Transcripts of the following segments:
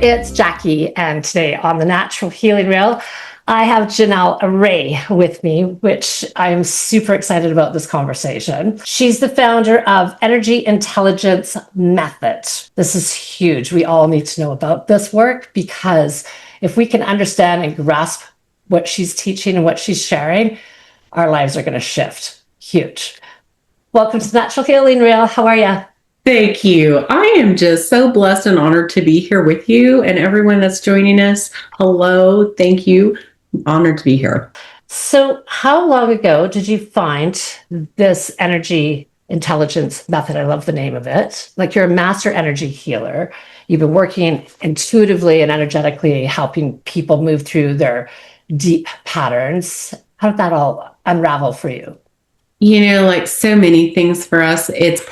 there, it's Jacquie, and today on the Natural Healing Rail, I have Janell Rae with me, which I'm super excited about this conversation. She's the founder of Energy Intelligence Method. This is huge. We all need to know about this work because if we can understand and grasp what she's teaching and what she's sharing, our lives are going to shift. Huge. Welcome to the Natural Healing Rail. How are you? Thank you. I am just so blessed and honored to be here with you and everyone that's joining us. Hello. Thank you. I'm honored to be here. So how long ago did you find this energy intelligence method? I love the name of it. Like, you're a master energy healer. You've been working intuitively and energetically, helping people move through their deep patterns. How did that all unravel for you? Like so many things for us, it's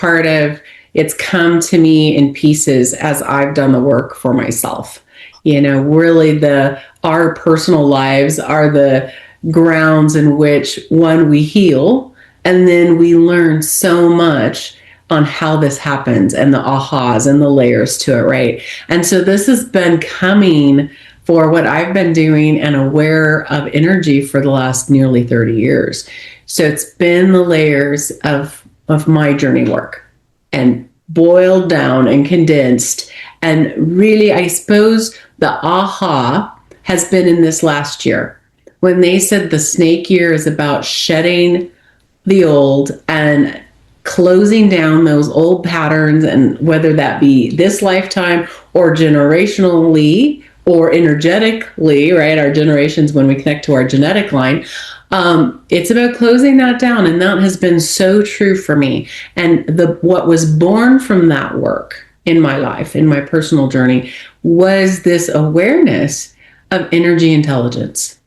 come to me in pieces as I've done the work for myself. Really our personal lives are the grounds in which, one, we heal, and then we learn so much on how this happens and the ahas and the layers to it, right? And so this has been coming for what I've been doing and aware of energy for the last nearly 30 years. So it's been the layers of my journey work and boiled down and condensed. And really, I suppose the aha has been in this last year when they said the snake year is about shedding the old and closing down those old patterns, and whether that be this lifetime or generationally or energetically, right? Our generations, when we connect to our genetic line, it's about closing that down. And that has been so true for me. And what was born from that work in my life, in my personal journey, was this awareness of energy intelligence.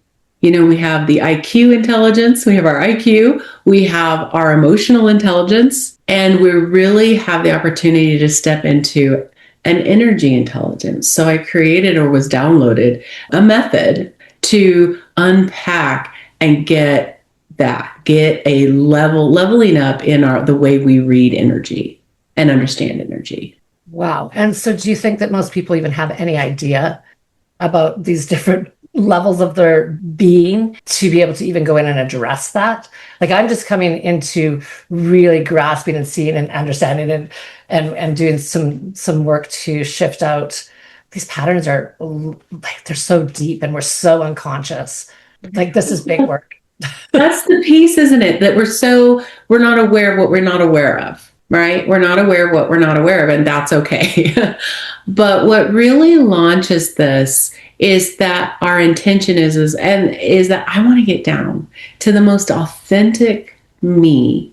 We have the IQ intelligence, we have our IQ, we have our emotional intelligence, and we really have the opportunity to step into an energy intelligence. So I created, or was downloaded, a method to unpack and get a leveling up in the way we read energy and understand energy. Wow. And so do you think that most people even have any idea about these different levels of their being to be able to even go in and address that? Like, I'm just coming into really grasping and seeing and understanding and doing some work to shift out. These patterns are like, they're so deep and we're so unconscious. Like, this is big work. That's the piece, isn't it? That we're not aware of what we're not aware of, right? We're not aware of what we're not aware of, and that's okay. But what really launches this is that our intention is that I want to get down to the most authentic me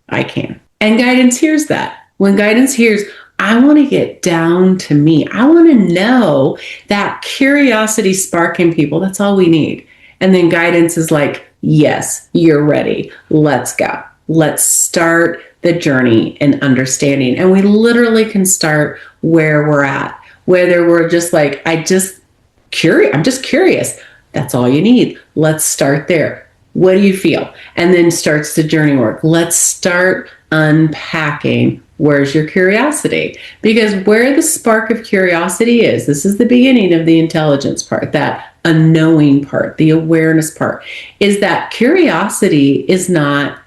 I can. And guidance hears that. When guidance hears, I want to get down to me. I want to know that curiosity spark in people. That's all we need. And then guidance is like, yes, you're ready. Let's go. Let's start the journey in understanding. And we literally can start where we're at, whether we're just like, I'm just curious. That's all you need. Let's start there. What do you feel? And then starts the journey work. Let's start unpacking. Where's your curiosity? Because where the spark of curiosity is, this is the beginning of the intelligence part, that unknowing part, the awareness part, is that curiosity is not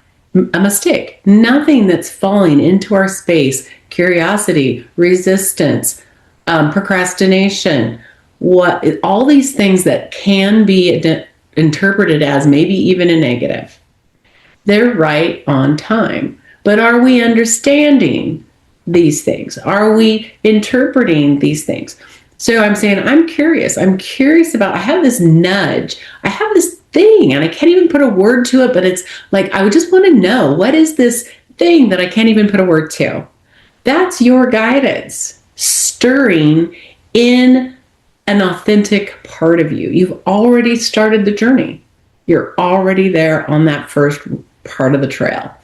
a mistake. Nothing that's falling into our space, curiosity, resistance, procrastination, all these things that can be interpreted as maybe even a negative, they're right on time. But are we understanding these things? Are we interpreting these things? So I'm saying, I'm curious. I'm curious about, I have this nudge. I have this thing, and I can't even put a word to it, but it's like, I would just want to know, what is this thing that I can't even put a word to? That's your guidance stirring in an authentic part of you. You've already started the journey. You're already there on that first part of the trail.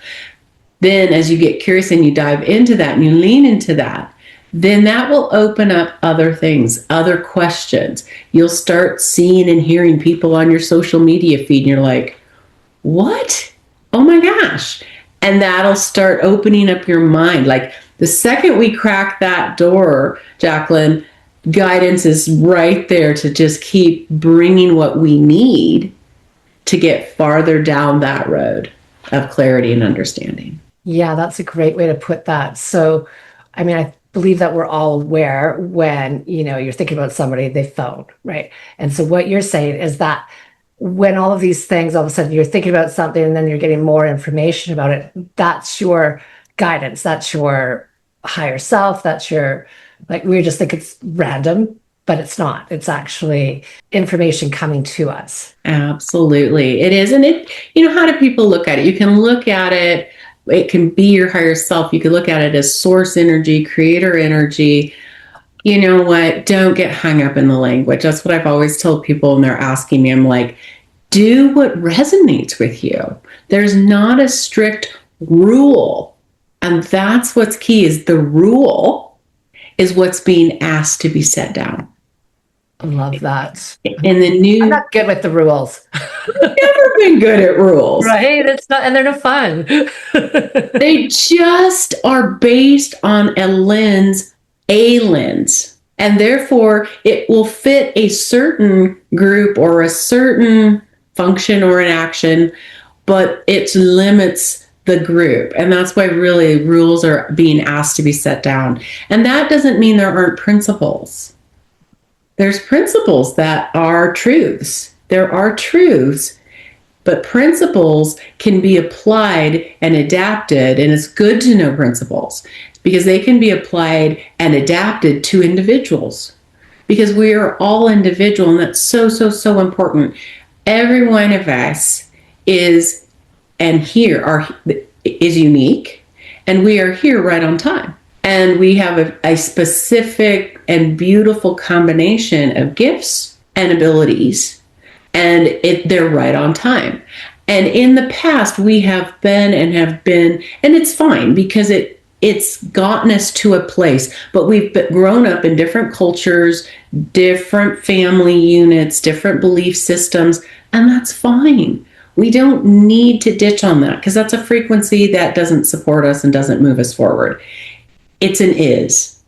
Then as you get curious and you dive into that and you lean into that, then that will open up other things, other questions. You'll start seeing and hearing people on your social media feed, and you're like, what? Oh my gosh. And that'll start opening up your mind. Like, the second we crack that door, Jacqueline, guidance is right there to just keep bringing what we need to get farther down that road of clarity and understanding. Yeah, that's a great way to put that. So, I mean, I believe that we're all aware when, you're thinking about somebody, they phone, right? And so what you're saying is that when all of these things, all of a sudden you're thinking about something and then you're getting more information about it, that's your guidance, that's your higher self, that's your, like, we just think it's random, but it's not. It's actually information coming to us. Absolutely. It is. And how do people look at it? You can look at it, it can be your higher self. You can look at it as source energy, creator energy. You know what? Don't get hung up in the language. That's what I've always told people when they're asking me. I'm like, do what resonates with you. There's not a strict rule. And that's what's key, is the rule is what's being asked to be set down. I love that. And I'm not good with the rules. I've never been good at rules. Right? It's not, and they're no fun. They just are based on a lens. And therefore it will fit a certain group or a certain function or an action, but it limits the group. And that's why really rules are being asked to be set down. And that doesn't mean there aren't principles. There's principles that are truths. There are truths, but principles can be applied and adapted. And it's good to know principles because they can be applied and adapted to individuals, because we are all individual. And that's so, so, so important. Every one of us is unique, and we are here right on time. And we have a specific and beautiful combination of gifts and abilities, and they're right on time. And in the past, we have been, and it's fine because it's gotten us to a place, but we've grown up in different cultures, different family units, different belief systems, and that's fine. We don't need to ditch on that because that's a frequency that doesn't support us and doesn't move us forward. It's an is.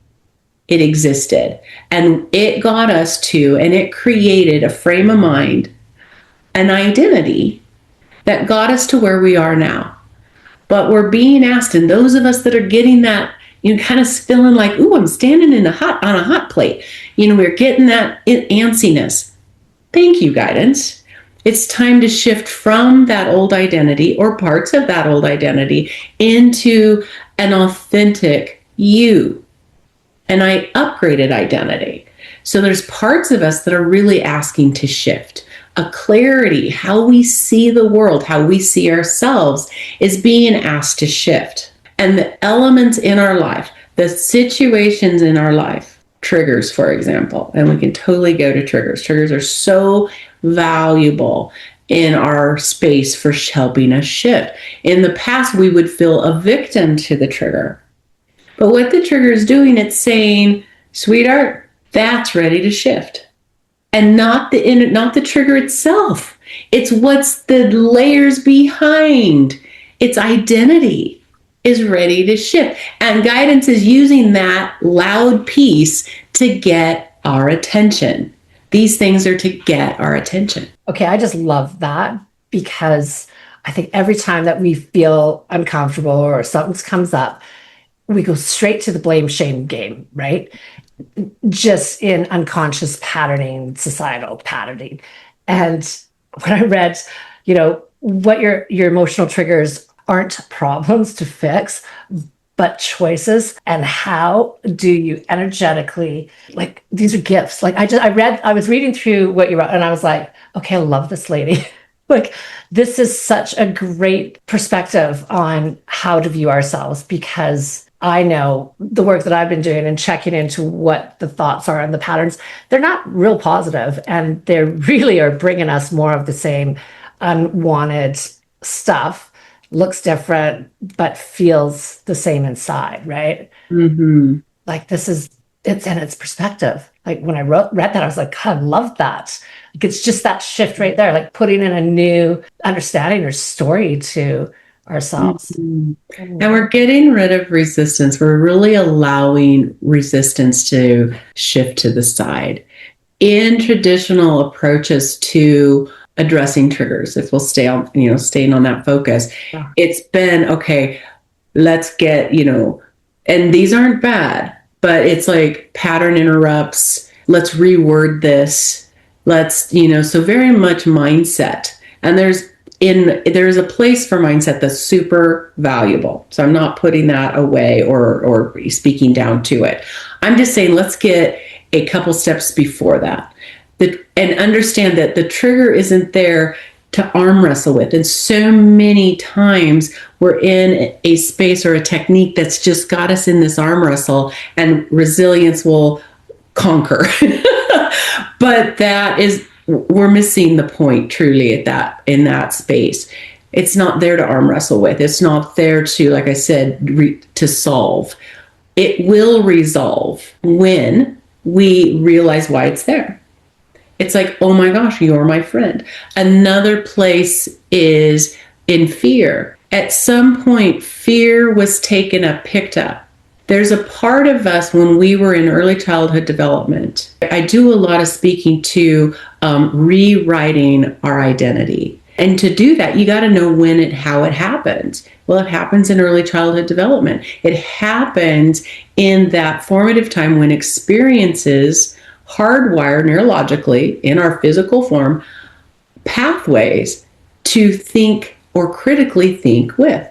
It existed. And it got us to, and it created a frame of mind, an identity that got us to where we are now. But we're being asked, and those of us that are getting that, kind of feeling like, ooh, I'm standing on a hot plate. We're getting that antsiness. Thank you, guidance. It's time to shift from that old identity or parts of that old identity into an authentic you, and I upgraded identity. So there's parts of us that are really asking to shift. A clarity, how we see the world, how we see ourselves is being asked to shift. And the elements in our life, the situations in our life, triggers, for example, and we can totally go to triggers. Triggers are so valuable in our space for helping us shift. In the past, we would feel a victim to the trigger. But what the trigger is doing, it's saying, sweetheart, that's ready to shift. And not the trigger itself. It's what's the layers behind. Its identity is ready to shift. And guidance is using that loud piece to get our attention. These things are to get our attention. Okay, I just love that, because I think every time that we feel uncomfortable or something comes up, we go straight to the blame shame game, right? Just in unconscious patterning, societal patterning. And when I read, what your emotional triggers aren't problems to fix, but choices, and how do you energetically, like, these are gifts. Like I was reading through what you wrote and I was like, okay, I love this lady. Like, this is such a great perspective on how to view ourselves, because I know the work that I've been doing and checking into what the thoughts are and the patterns, they're not real positive, and they really are bringing us more of the same unwanted stuff. Looks different, but feels the same inside, right? Mm-hmm. Like, it's perspective. Like, when I read that, I was like, God, I love that. Like, it's just that shift right there, like putting in a new understanding or story to ourselves. And we're getting rid of resistance. We're really allowing resistance to shift to the side. In traditional approaches to addressing triggers, if we'll stay on, staying on that focus, it's been, okay, let's get, and these aren't bad, but it's like pattern interrupts. Let's reword this. Let's, so very much mindset. And there's a place for mindset that's super valuable. So I'm not putting that away or speaking down to it. I'm just saying, let's get a couple steps before that, and understand that the trigger isn't there to arm wrestle with. And so many times we're in a space or a technique that's just got us in this arm wrestle, and resilience will conquer. But we're missing the point truly in that space. It's not there to arm wrestle with. It's not there to, like I said, to solve. It will resolve when we realize why it's there. It's like, oh my gosh, you're my friend. Another place is in fear. At some point, fear was picked up. There's a part of us when we were in early childhood development. I do a lot of speaking to rewriting our identity. And to do that, you got to know how it happens. Well, it happens in early childhood development. It happens in that formative time when experiences hardwire neurologically in our physical form pathways to think or critically think with.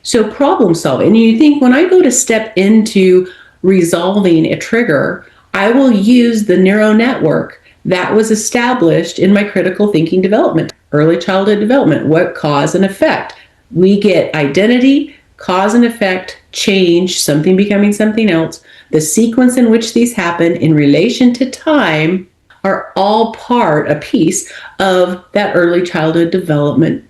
So problem solving. And you think, when I go to step into resolving a trigger, I will use the neural network that was established in my critical thinking development, early childhood development. What cause and effect? We get identity, cause and effect, change, something becoming something else. The sequence in which these happen in relation to time are all a piece of that early childhood development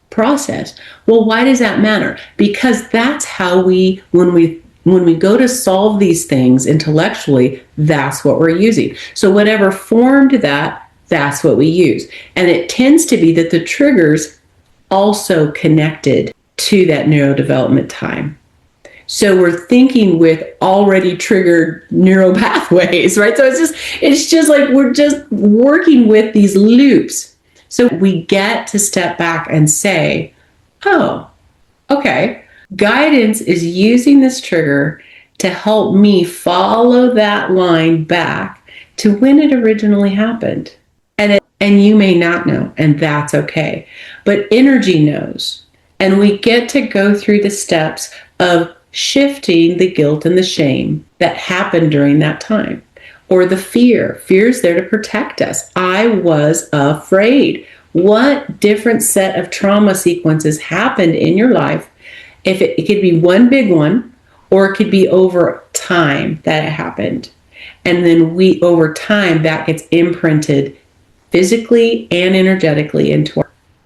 process. Well, why does that matter? Because that's how when we go to solve these things intellectually, that's what we're using. So whatever formed that's what we use. And it tends to be that the triggers also connected to that neurodevelopment time. So we're thinking with already triggered neural pathways, right? So it's just like we're just working with these loops. So we get to step back and say, oh, okay, guidance is using this trigger to help me follow that line back to when it originally happened. And you may not know, and that's okay. But energy knows. And we get to go through the steps of shifting the guilt and the shame that happened during that time. Or the fear. Fear is there to protect us. I was afraid. What different set of trauma sequences happened in your life? If it could be one big one, or it could be over time that it happened. And then over time, that gets imprinted physically and energetically into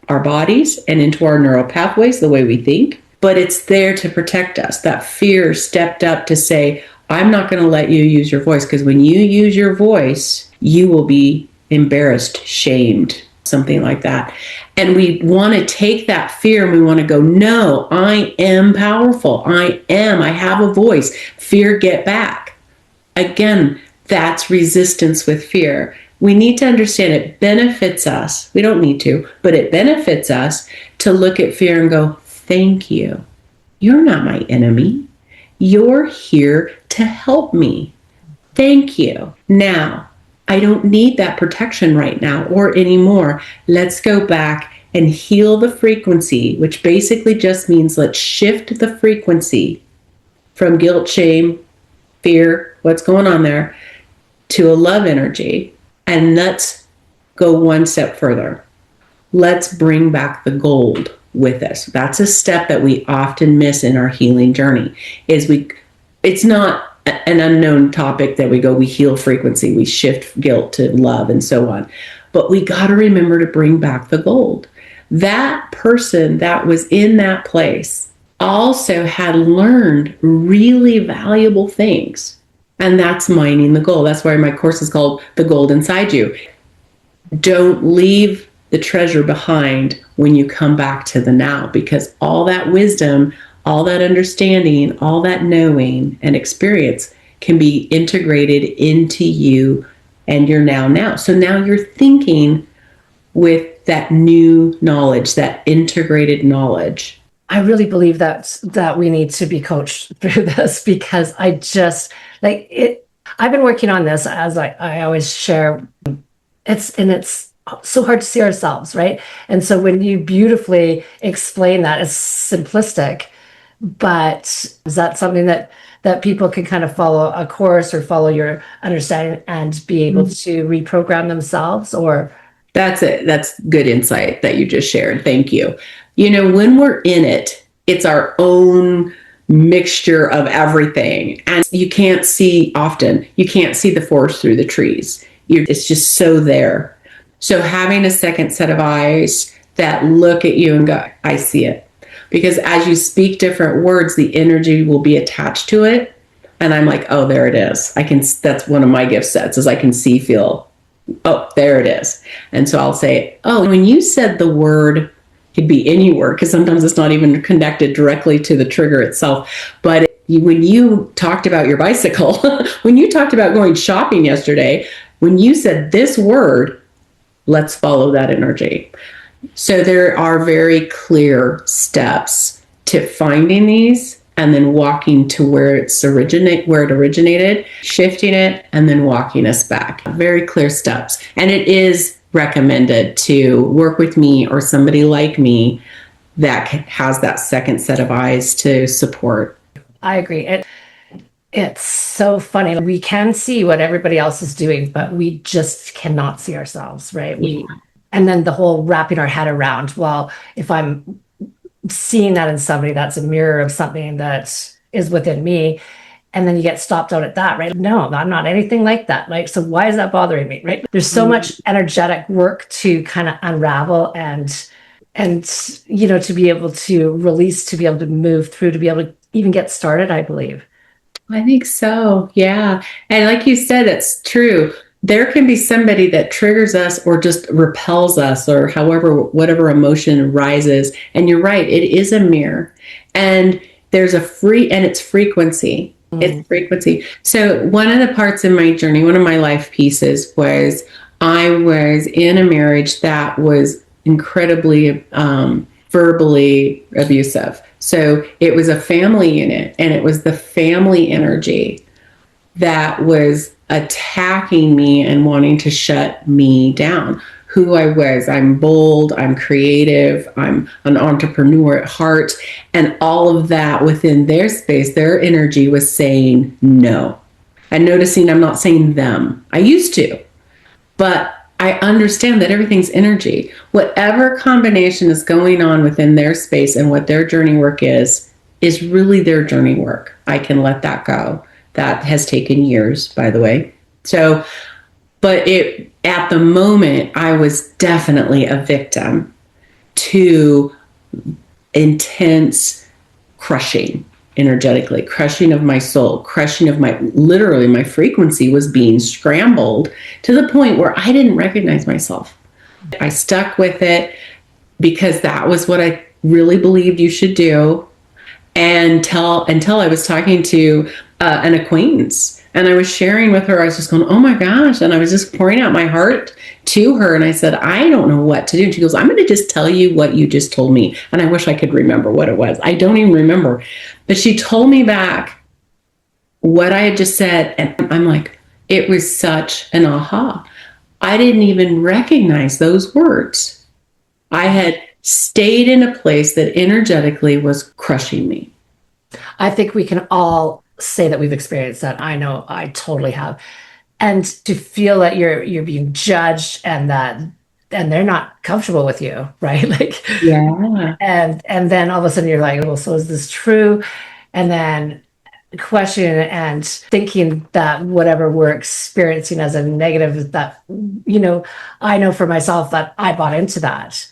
our bodies and into our neural pathways, the way we think. But it's there to protect us. That fear stepped up to say, I'm not going to let you use your voice, because when you use your voice, you will be embarrassed, shamed, something like that. And we want to take that fear and we want to go, no, I am powerful. I have a voice. Fear, get back. Again, that's resistance with fear. We need to understand it benefits us. We don't need to, but it benefits us to look at fear and go, thank you. You're not my enemy. You're here to help me. Thank you. Now, I don't need that protection right now or anymore. Let's go back and heal the frequency, which basically just means let's shift the frequency from guilt, shame, fear, what's going on there, to a love energy. And let's go one step further. Let's bring back the gold with us. That's a step that we often miss in our healing journey. It's not an unknown topic that we heal frequency, we shift guilt to love and so on. But we got to remember to bring back the gold. That person that was in that place also had learned really valuable things. And that's mining the gold. That's why my course is called The Gold Inside You. Don't leave the treasure behind when you come back to the now, because all that wisdom, all that understanding, all that knowing and experience can be integrated into you and your now. So now you're thinking with that new knowledge, that integrated knowledge. I really believe that we need to be coached through this, because I just like it. I've been working on this, as I always share. It's so hard to see ourselves, right? And so when you beautifully explain that, it's simplistic, but is that something that people can kind of follow a course or follow your understanding and be able to reprogram themselves? Or That's it. That's good insight that you just shared. Thank you. You know, when we're in it, it's our own mixture of everything. And you can't see often, you can't see the forest through the trees. It's just so there. So having a second set of eyes that look at you and go, I see it. Because as you speak different words, the energy will be attached to it. And I'm like, oh, there it is. That's one of my gift sets, is I can see, feel, oh, there it is. And so I'll say, oh, when you said the word, could be any word, because sometimes it's not even connected directly to the trigger itself. But when you talked about your bicycle, when you talked about going shopping yesterday, when you said this word, let's follow that energy. So there are very clear steps to finding these and then walking to where it originated, shifting it, and then walking us back. Very clear steps. And it is recommended to work with me or somebody like me that has that second set of eyes to support. I agree. It's so funny. We can see what everybody else is doing, but we just cannot see ourselves, right? And then the whole wrapping our head around, well, if I'm seeing that in somebody, that's a mirror of something that is within me. And then you get stopped out at that, right? No, I'm not anything like that. Like, so why is that bothering me, right? There's so much energetic work to kind of unravel and to be able to release, to be able to move through, to be able to even get started, I believe. I think so. Yeah. And like you said, it's true. There can be somebody that triggers us or just repels us, or whatever emotion rises. And you're right. It is a mirror, and it's frequency. It's frequency. So one of the parts in my journey, one of my life pieces was I was in a marriage that was incredibly verbally abusive. So it was a family unit, and it was the family energy that was attacking me and wanting to shut me down. Who I was. I'm bold, I'm creative, I'm an entrepreneur at heart, and all of that within their space, their energy was saying no. And noticing I'm not saying them. I used to, but I understand that everything's energy. Whatever combination is going on within their space and what their journey work is really their journey work. I can let that go. That has taken years, by the way. So, but at the moment, I was definitely a victim to intense crushing, energetically, crushing of my soul, crushing of literally my frequency was being scrambled to the point where I didn't recognize myself. I stuck with it because that was what I really believed you should do. Until I was talking to an acquaintance, and I was sharing with her. I was just going, oh my gosh. And I was just pouring out my heart to her. And I said, I don't know what to do. And she goes, I'm going to just tell you what you just told me. And I wish I could remember what it was. I don't even remember. But she told me back what I had just said. And I'm like, it was such an aha. I didn't even recognize those words. I had stayed in a place that energetically was crushing me. I think we can all say that we've experienced that. I know I totally have. And to feel that you're being judged and they're not comfortable with you, right? Like, yeah. And then all of a sudden you're like, well, so is this true? And then questioning and thinking that whatever we're experiencing as a negative, that, I know for myself that I bought into that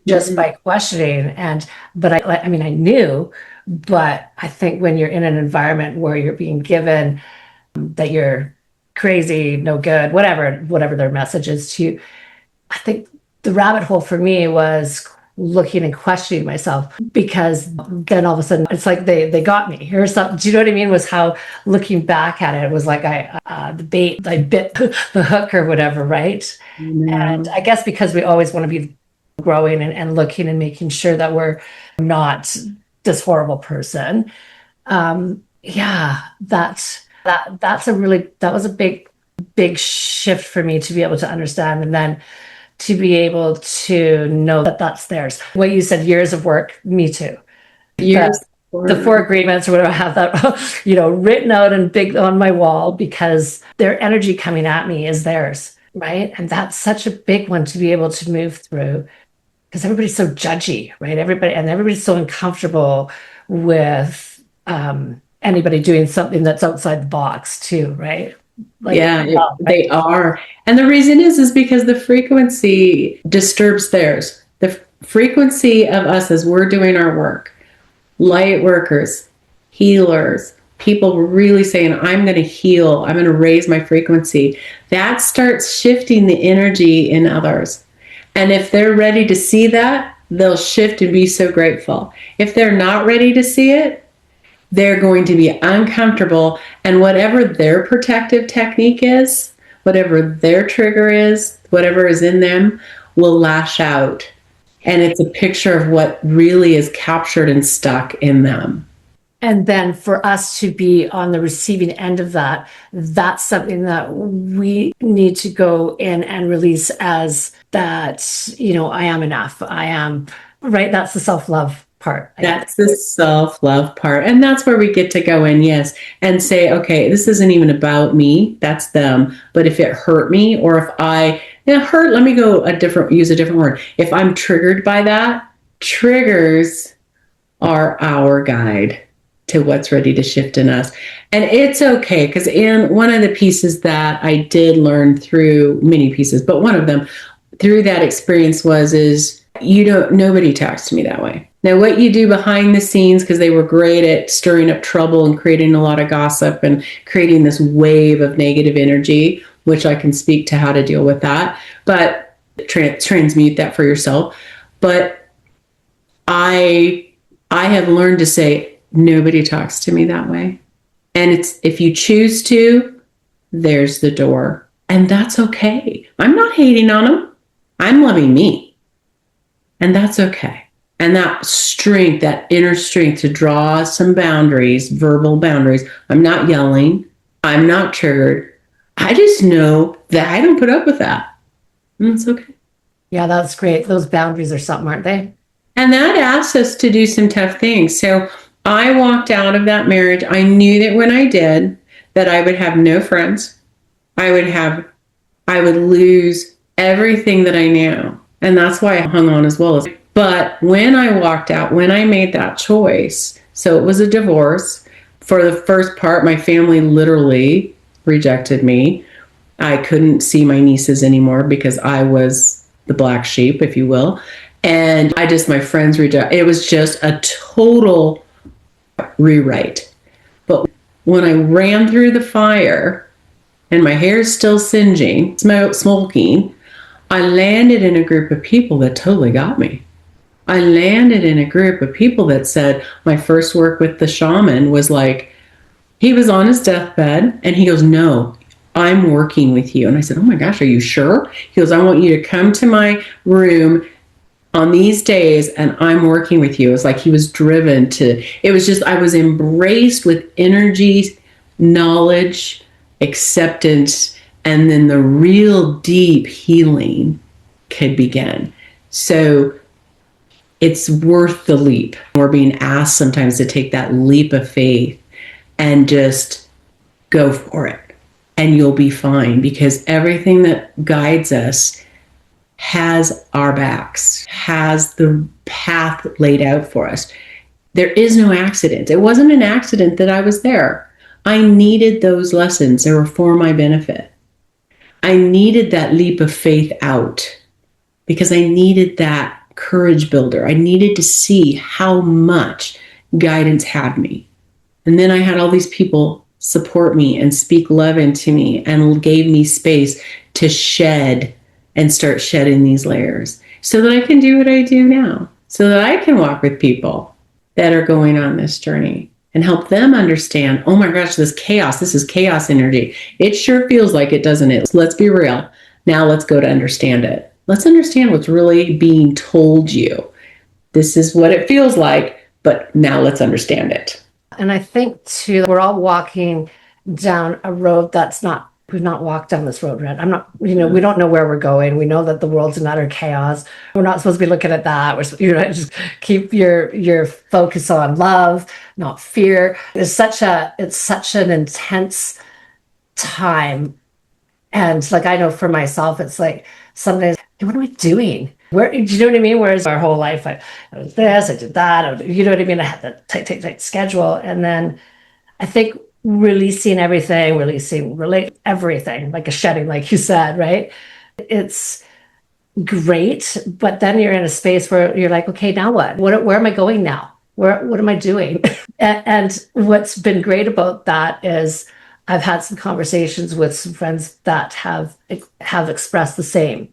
just by questioning. But I knew, but I think when you're in an environment where you're being given that you're crazy, no good, whatever their message is to you, I think the rabbit hole for me was looking and questioning myself, because then all of a sudden it's like they got me. Here's something. Do you know what I mean? Was how looking back at it was like the bait, I bit the hook or whatever, right? And I guess because we always want to be growing and looking and making sure that we're not this horrible person. Yeah, that's a really, that was a big shift for me to be able to understand, and then to be able to know that that's theirs. What you said, years of work, me too. Years. The 4 agreements or whatever, I have that, written out and big on my wall, because their energy coming at me is theirs, right? And that's such a big one to be able to move through, because everybody's so judgy, right? Everybody's so uncomfortable with anybody doing something that's outside the box too, right? They are. And the reason is because the frequency disturbs theirs. The frequency of us as we're doing our work, light workers, healers, people really saying, I'm going to heal, I'm going to raise my frequency. That starts shifting the energy in others. And if they're ready to see that, they'll shift and be so grateful. If they're not ready to see it, they're going to be uncomfortable, and whatever their protective technique is, whatever their trigger is, whatever is in them will lash out. And it's a picture of what really is captured and stuck in them. And then for us to be on the receiving end of that, that's something that we need to go in and release as that, I am enough. I am, right? That's the self-love part. That's the self-love part. And that's where we get to go in, yes, and say, okay, this isn't even about me, that's them. But if it hurt me, or if hurt, let me use a different word. If I'm triggered by that, triggers are our guide to what's ready to shift in us. And it's okay, because in one of the pieces that I did learn through, many pieces, but one of them through that experience is nobody talks to me that way. Now, what you do behind the scenes, because they were great at stirring up trouble and creating a lot of gossip and creating this wave of negative energy, which I can speak to how to deal with that, but transmute that for yourself. But I have learned to say, nobody talks to me that way. And it's, if you choose to, there's the door. And that's okay. I'm not hating on them. I'm loving me. And that's okay. And that strength, that inner strength to draw some boundaries, verbal boundaries. I'm not yelling. I'm not triggered. I just know that I don't put up with that. And it's okay. Yeah, that's great. Those boundaries are something, aren't they? And that asks us to do some tough things. So I walked out of that marriage. I knew that when I did, that I would have no friends. I would lose everything that I knew. And that's why I hung on as well. But when I walked out, when I made that choice, so it was a divorce. For the first part, my family literally rejected me. I couldn't see my nieces anymore because I was the black sheep, if you will. And my friends rejected. It was just a total rewrite. But when I ran through the fire and my hair is still singeing, smoking, I landed in a group of people that totally got me. I landed in a group of people that said, my first work with the shaman was like, he was on his deathbed and he goes, no, I'm working with you. And I said, oh my gosh, are you sure? He goes, I want you to come to my room on these days and I'm working with you. It's like he was driven to, it was just, I was embraced with energy, knowledge, acceptance, and then the real deep healing could begin. So it's worth the leap. We're being asked sometimes to take that leap of faith and just go for it. And you'll be fine, because everything that guides us has our backs, has the path laid out for us. There is no accident. It wasn't an accident that I was there. I needed those lessons. They were for my benefit. I needed that leap of faith out because I needed that courage builder. I needed to see how much guidance had me. And then I had all these people support me and speak love into me and gave me space to shed and start shedding these layers so that I can do what I do now, so that I can walk with people that are going on this journey and help them understand, oh my gosh, this is chaos energy. It sure feels like it, doesn't it? Let's be real. Now let's go to understand it. Let's understand what's really being told you. This is what it feels like, but now let's understand it. And I think too, we're all walking down a road we've not walked down this road yet. We don't know where we're going. We know that the world's in utter chaos. We're not supposed to be looking at that. We're, just keep your focus on love, not fear. It's such an intense time. And like, I know for myself, it's like, some days, what am I doing? Do you know what I mean? Whereas our whole life, I was this, I did that. You know what I mean? I had that tight schedule. And then I think releasing everything, everything, like a shedding, like you said, right? It's great. But then you're in a space where you're like, okay, now what? Where am I going now? What am I doing? and what's been great about that is I've had some conversations with some friends that have expressed the same.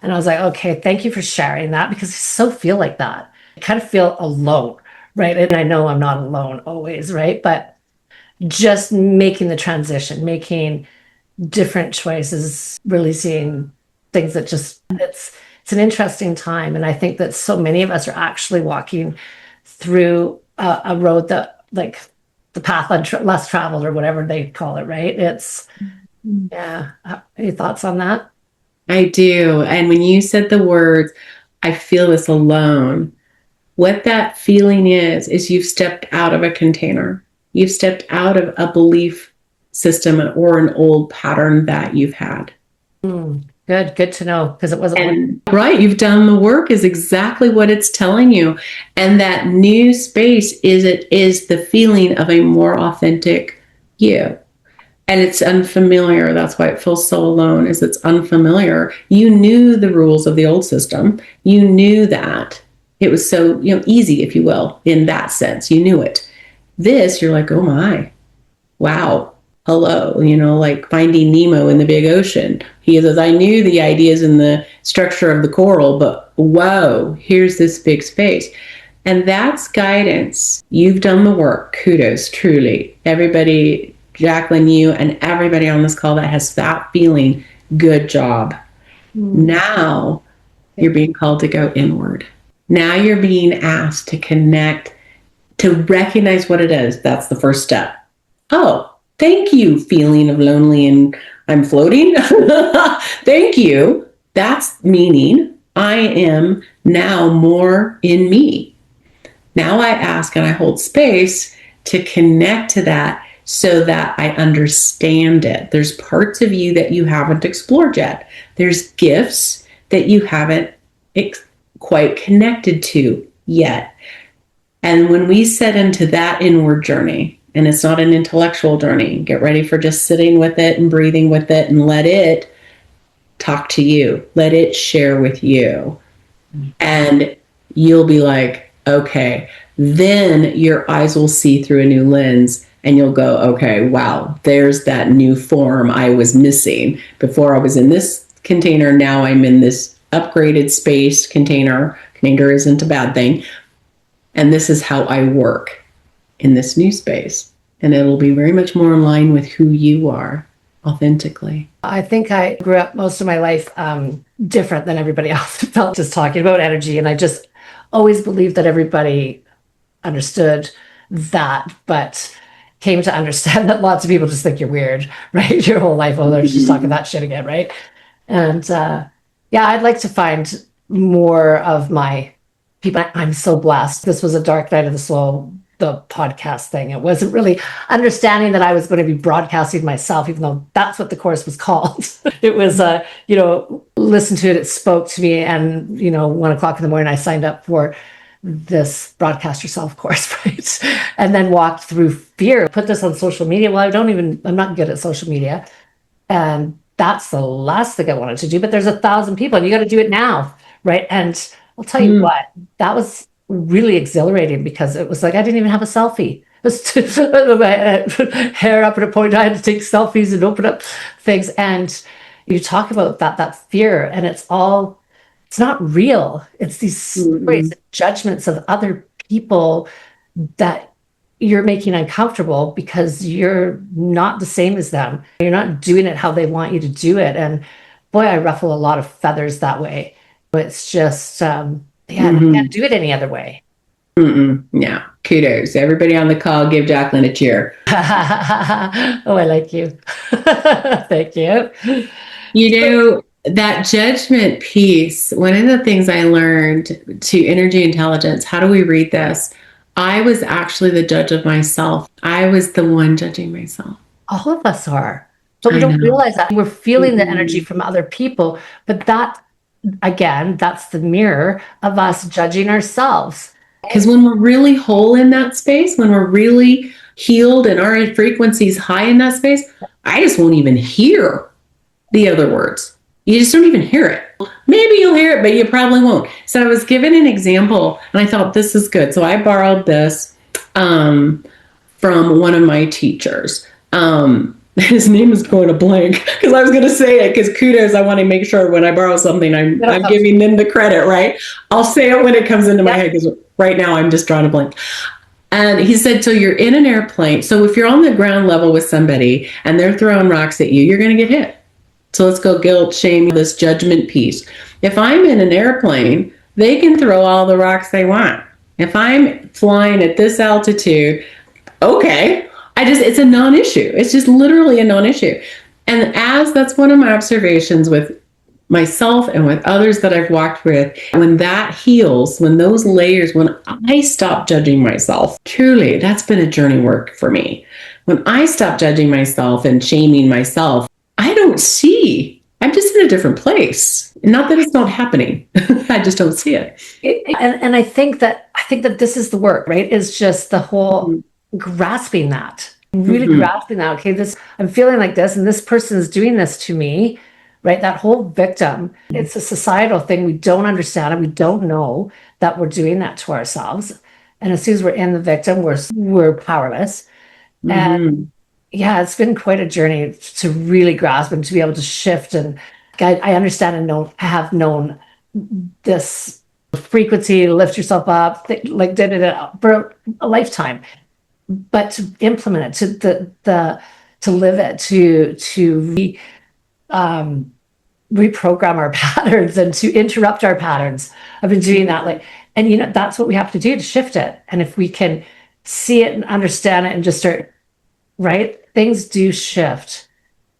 And I was like, okay, thank you for sharing that, because I so feel like that. I kind of feel alone, right? And I know I'm not alone always, right? But just making the transition, making different choices, releasing things that it's an interesting time. And I think that so many of us are actually walking through a road that, like, the path less traveled, or whatever they call it, right? Yeah. Any thoughts on that? I do. And when you said the words, I feel this alone, what that feeling is you've stepped out of a container. You've stepped out of a belief system or an old pattern that you've had. Good to know, because it wasn't. Right, you've done the work is exactly what it's telling you. And that new space is the feeling of a more authentic you. And it's unfamiliar. That's why it feels so alone, is it's unfamiliar. You knew the rules of the old system. You knew that. It was so, easy, if you will, in that sense. You knew it. This, you're like, oh my, wow, hello, like Finding Nemo in the big ocean. He says, I knew the ideas and the structure of the coral, but whoa, here's this big space. And that's guidance. You've done the work. Kudos, truly. Everybody, Jacqueline, you, and everybody on this call that has that feeling, good job. Now you're being called to go inward. Now you're being asked to connect, to recognize what it is. That's the first step. Oh, thank you, feeling of lonely and I'm floating. Thank you. That's meaning I am now more in me. Now I ask and I hold space to connect to that so that I understand it. There's parts of you that you haven't explored yet. There's gifts that you haven't quite connected to yet. And when we set into that inward journey, and it's not an intellectual journey, get ready for just sitting with it and breathing with it and let it talk to you. Let it share with you. And you'll be like, okay, then your eyes will see through a new lens and you'll go, okay, wow, there's that new form I was missing. Before I was in this container, now I'm in this upgraded space container. Container isn't a bad thing. And this is how I work in this new space. And it'll be very much more in line with who you are authentically. I think I grew up most of my life different than everybody else. Felt just talking about energy. And I just always believed that everybody understood that, but came to understand that lots of people just think you're weird, right? Your whole life, oh, they're just talking that shit again, right? And I'd like to find more of my people. I'm so blessed. This was a dark night of the soul, the podcast thing. It wasn't really understanding that I was going to be broadcasting myself, even though that's what the course was called. It was, listen to it. It spoke to me. And, 1:00 in the morning, I signed up for this broadcast yourself course, right? And then walked through fear, put this on social media. Well, I'm not good at social media. And that's the last thing I wanted to do, but there's 1,000 people and you got to do it now. Right. And I'll tell you what, that was really exhilarating because it was like, I didn't even have a selfie. It was my hair up at a point. I had to take selfies and open up things. And, You talk about that fear, and it's not real. It's these stories and judgments of other people that you're making uncomfortable because you're not the same as them. You're not doing it how they want you to do it. And boy, I ruffle a lot of feathers that way. It's just, I can't do it any other way. Yeah. Kudos. Everybody on the call, give Jacqueline a cheer. Oh, I like you. Thank you. You know, that judgment piece, one of the things I learned to energy intelligence, how do we read this? I was actually the judge of myself. I was the one judging myself. All of us are. But we don't realize that. We're feeling the energy from other people. But that, again, that's the mirror of us judging ourselves. Because when we're really whole in that space, when we're really healed and our frequency's high in that space, I just won't even hear the other words. You just don't even hear it. Maybe you'll hear it, but you probably won't. So I was given an example and I thought this is good. So I borrowed this from one of my teachers. His name is going to blank because I was going to say it because kudos. I want to make sure when I borrow something, I'm giving them the credit, right? I'll say it when it comes into my head because right now I'm just drawing a blank. And he said, so you're in an airplane. So if you're on the ground level with somebody and they're throwing rocks at you, you're going to get hit. So let's go guilt, shame, this judgment piece. If I'm in an airplane, they can throw all the rocks they want. If I'm flying at this altitude, okay, it's a non-issue. It's just literally a non-issue. And that's one of my observations with myself and with others that I've walked with. When that heals, when those layers, when I stop judging myself, truly, that's been a journey work for me. When I stop judging myself and shaming myself, I don't see. I'm just in a different place. Not that it's not happening. I just don't see it. And I think that this is the work, right? Is just the whole grasping that, really grasping that. Okay, I'm feeling like this, and this person is doing this to me, right? That whole victim. It's a societal thing. We don't understand it. We don't know that we're doing that to ourselves. And as soon as we're in the victim, we're powerless. And yeah, it's been quite a journey to really grasp and to be able to shift. And I understand and have known this frequency, lift yourself up, like did it for a lifetime. But to implement it, to live it, to reprogram our patterns and to interrupt our patterns. I've been doing that, and that's what we have to do to shift it. And if we can see it and understand it and just start. Right? Things do shift.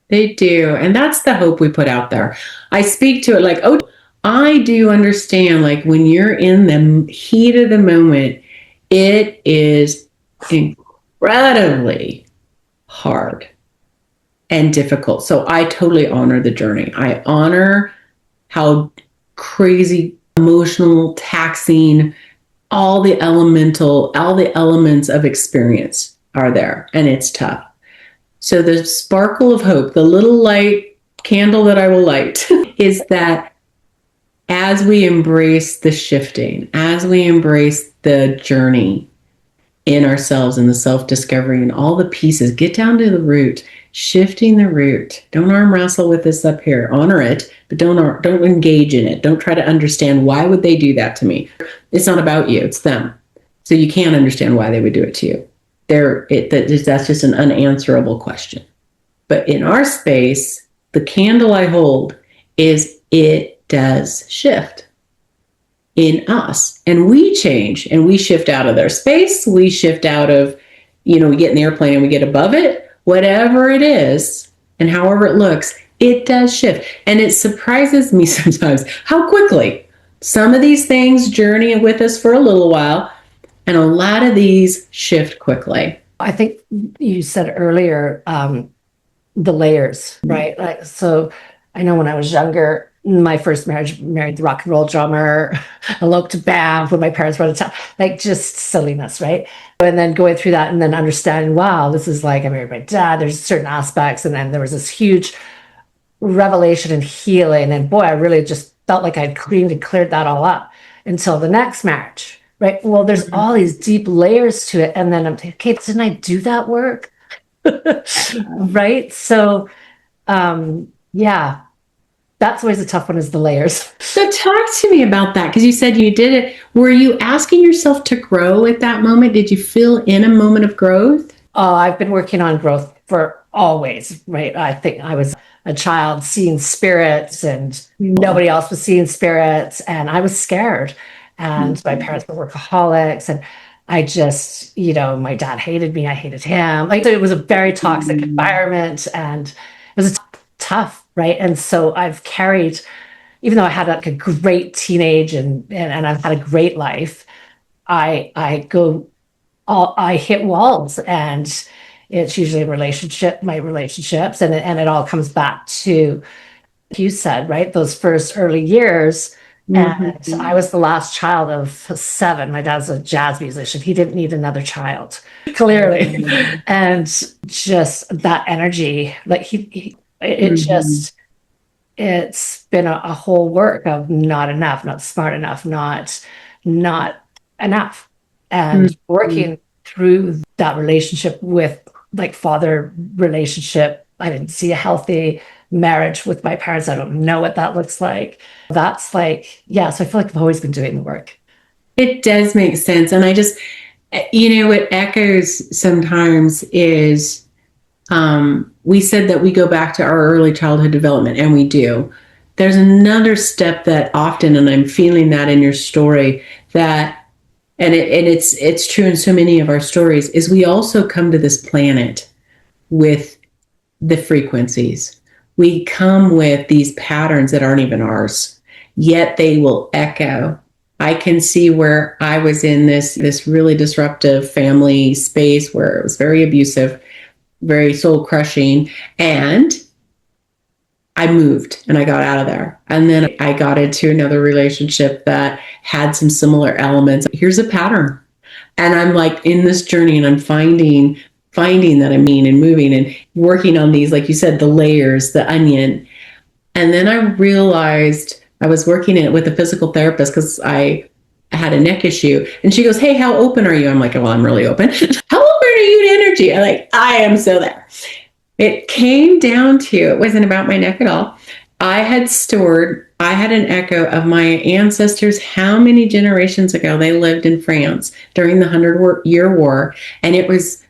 They do. And that's the hope we put out there. I speak to it like, oh, I do understand, like when you're in the heat of the moment, it is incredibly hard and difficult. So I totally honor the journey. I honor how crazy, emotional, taxing, all the elements of experience are there, and it's tough. So the sparkle of hope, the little light candle that I will light is that as we embrace the shifting, as we embrace the journey in ourselves and the self-discovery and all the pieces, get down to the root, shifting the root. Don't arm wrestle with this up here. Honor it, but don't engage in it. Don't try to understand why would they do that to me. It's not about you, it's them. So you can't understand why they would do it to you. That's just an unanswerable question. But in our space, the candle I hold is it does shift in us. And we change and we shift out of their space. We shift out of, we get in the airplane and we get above it. Whatever it is and however it looks, it does shift. And it surprises me sometimes how quickly some of these things journey with us for a little while. And a lot of these shift quickly. I think you said earlier, the layers, right? So I know when I was younger, my first marriage, married the rock and roll drummer, eloped to Banff when my parents were out of town, just silliness, right? And then going through that and then understanding, wow, this is I married my dad, there's certain aspects. And then there was this huge revelation and healing. And boy, I really just felt like I'd cleaned and cleared that all up until the next marriage. Right. Well, there's all these deep layers to it. And then I'm thinking, okay, didn't I do that work? Right. So, yeah, that's always a tough one, is the layers. So talk to me about that, because you said you did it. Were you asking yourself to grow at that moment? Did you feel in a moment of growth? I've been working on growth for always, right? I think I was a child seeing spirits and nobody else was seeing spirits, and I was scared. And my parents were workaholics, and I just, my dad hated me, I hated him. Like, it was a very toxic environment, and it was tough, right? And so I've carried, even though I had like a great teenage and I've had a great life, I hit walls, and it's usually my relationships, and it all comes back to, like you said, right, those first early years. And I was the last child of 7. My dad's a jazz musician. He didn't need another child, clearly. And just that energy, like it's been a whole work of not enough, not smart enough, not enough. And working through that relationship with, like, father relationship, I didn't see a healthy marriage with my parents. I don't know what that looks like. That's like, yeah, so I feel like I've always been doing the work. It does make sense. And I just, what echoes sometimes is, we said that we go back to our early childhood development, and we do. There's another step that often, and I'm feeling that in your story, that it's true in so many of our stories, is we also come to this planet with the frequencies. We come with these patterns that aren't even ours, yet they will echo. I can see where I was in this really disruptive family space where it was very abusive, very soul crushing, and I moved and I got out of there. And then I got into another relationship that had some similar elements. Here's a pattern. And I'm like in this journey, and I'm finding that and moving and working on these, like you said, the layers, the onion. And then I realized I was working it with a physical therapist because I had a neck issue. And she goes, "Hey, how open are you?" I'm like, "Well, I'm really open." "How open are you to energy?" I'm like, "I am so there." It came down to, it wasn't about my neck at all. I had an echo of my ancestors, how many generations ago they lived in France during the 100-Year War. And it was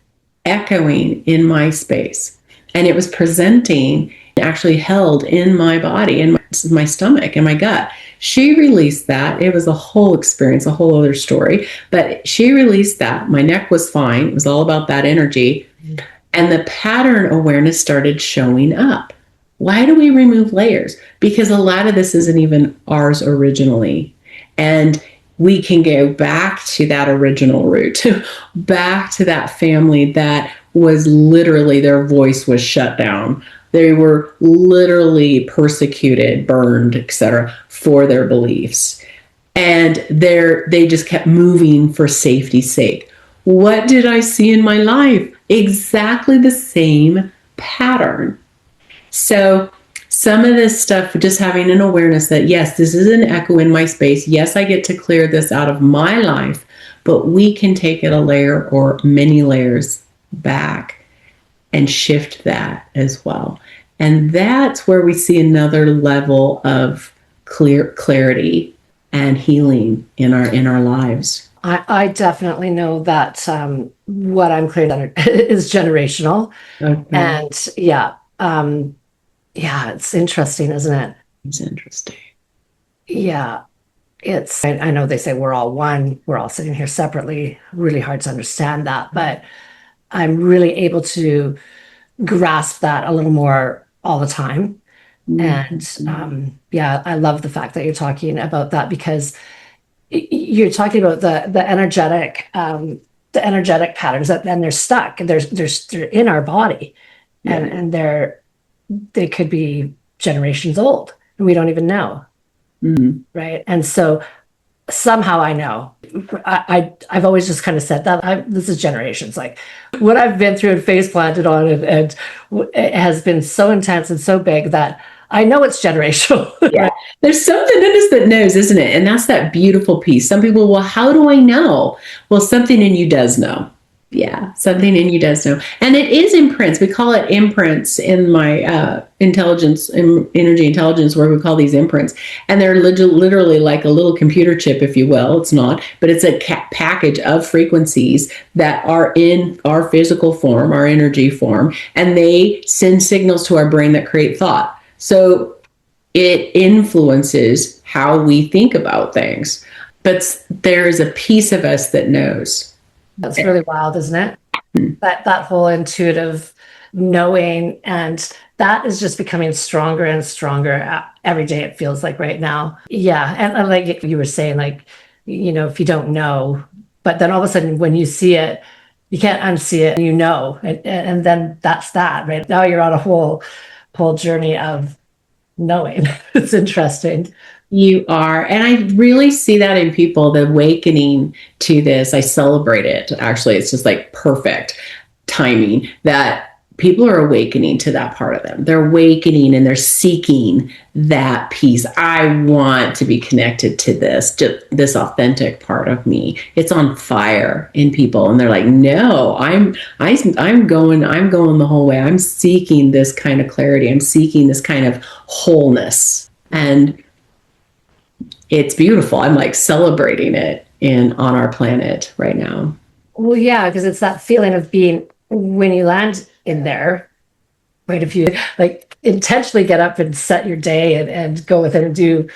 echoing in my space. And it was presenting, actually held in my body, in my stomach and my gut. She released that. It was a whole experience, a whole other story. But she released that. My neck was fine. It was all about that energy. And the pattern awareness started showing up. Why do we remove layers? Because a lot of this isn't even ours originally. And we can go back to that original root, back to that family that was literally, their voice was shut down. They were literally persecuted, burned, etc., for their beliefs. And they just kept moving for safety's sake. What did I see in my life? Exactly the same pattern. So some of this stuff, just having an awareness that, yes, this is an echo in my space. Yes, I get to clear this out of my life, but we can take it a layer or many layers back and shift that as well. And that's where we see another level of clarity and healing in our lives. I definitely know that what I'm cleared under is generational. Okay. And yeah, it's interesting, isn't it? It's interesting. Yeah, I know they say we're all one, we're all sitting here separately, really hard to understand that, but I'm really able to grasp that a little more all the time. And yeah, I love the fact that you're talking about that, because you're talking about the energetic patterns that then they're stuck, and they're in our body, and they could be generations old and we don't even know. Right? And so somehow I know, I've always just kind of said that this is generations, like what I've been through and face planted on, and it has been so intense and so big that I know it's generational. Yeah. There's something in us that knows, isn't it? And that's that beautiful piece. Some people, well, how do I know? Well, something in you does know. Yeah, something in you does know. And it is imprints. We call it imprints in my intelligence, in energy intelligence work. We call these imprints. And they're literally like a little computer chip, if you will. It's not, but it's a package of frequencies that are in our physical form, our energy form. And they send signals to our brain that create thought. So it influences how we think about things. But there is a piece of us that knows. That's really wild, isn't it? That whole intuitive knowing, and that is just becoming stronger and stronger every day, it feels like right now. Yeah. And like you were saying, like, if you don't know, but then all of a sudden when you see it, you can't unsee it, and then that's that, right? Now you're on a whole journey of knowing. It's interesting. You are. And I really see that in people, the awakening to this. I celebrate it. Actually, it's just like perfect timing that people are awakening to that part of them. They're awakening and they're seeking that piece. I want to be connected to this authentic part of me. It's on fire in people. And they're like, no, I'm going the whole way. I'm seeking this kind of clarity. I'm seeking this kind of wholeness. And it's beautiful. I'm like celebrating it on our planet right now. Well, yeah, because it's that feeling of being, when you land in there, right? If you like intentionally get up and set your day and go with it and do,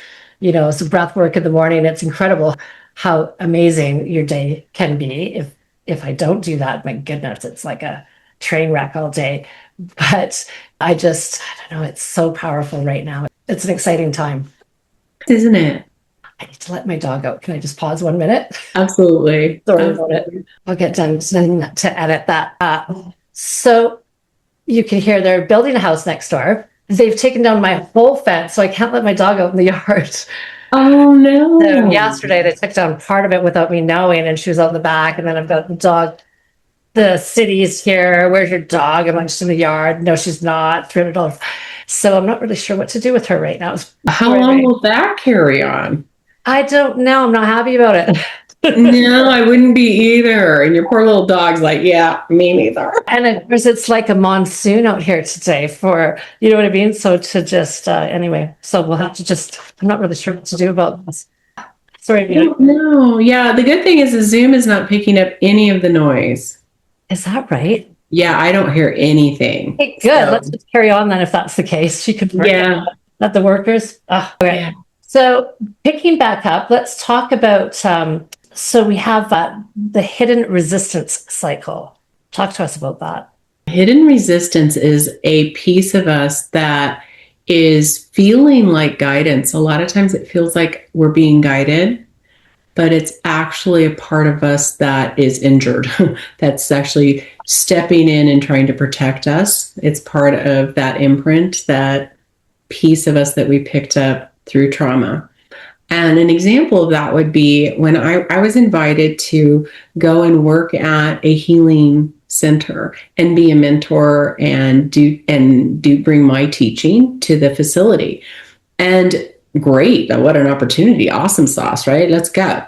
some breath work in the morning, it's incredible how amazing your day can be. If I don't do that, my goodness, it's like a train wreck all day. But I don't know, it's so powerful right now. It's an exciting time. Isn't it? I need to let my dog out. Can I just pause 1 minute? Absolutely. Sorry about it. I'll get done to edit that. So you can hear they're building a house next door. They've taken down my whole fence, so I can't let my dog out in the yard. Oh, no. So yesterday, they took down part of it without me knowing, and she was out in the back. And then I've got the dog. The city's here. Where's your dog? I'm like, she's in the yard. No, she's not. $300. So I'm not really sure what to do with her right now. How long will that carry on? I don't know. I'm not happy about it. No, I wouldn't be either. And your poor little dog's like, yeah, me neither. And of course, it's like a monsoon out here today for, you know what I mean? So to just, anyway, so we'll have to I'm not really sure what to do about this. Sorry. No, yeah. The good thing is the Zoom is not picking up any of the noise. Is that right? Yeah, I don't hear anything. Okay, good. So let's just carry on then if that's the case. She could let the workers. Oh, okay. Yeah. So picking back up, let's talk about, so we have the hidden resistance cycle. Talk to us about that. Hidden resistance is a piece of us that is feeling like guidance. A lot of times it feels like we're being guided, but it's actually a part of us that is injured. That's actually stepping in and trying to protect us. It's part of that imprint, that piece of us that we picked up through trauma. And an example of that would be when I was invited to go and work at a healing center and be a mentor and bring my teaching to the facility. And great, what an opportunity. Awesome sauce, right? Let's go.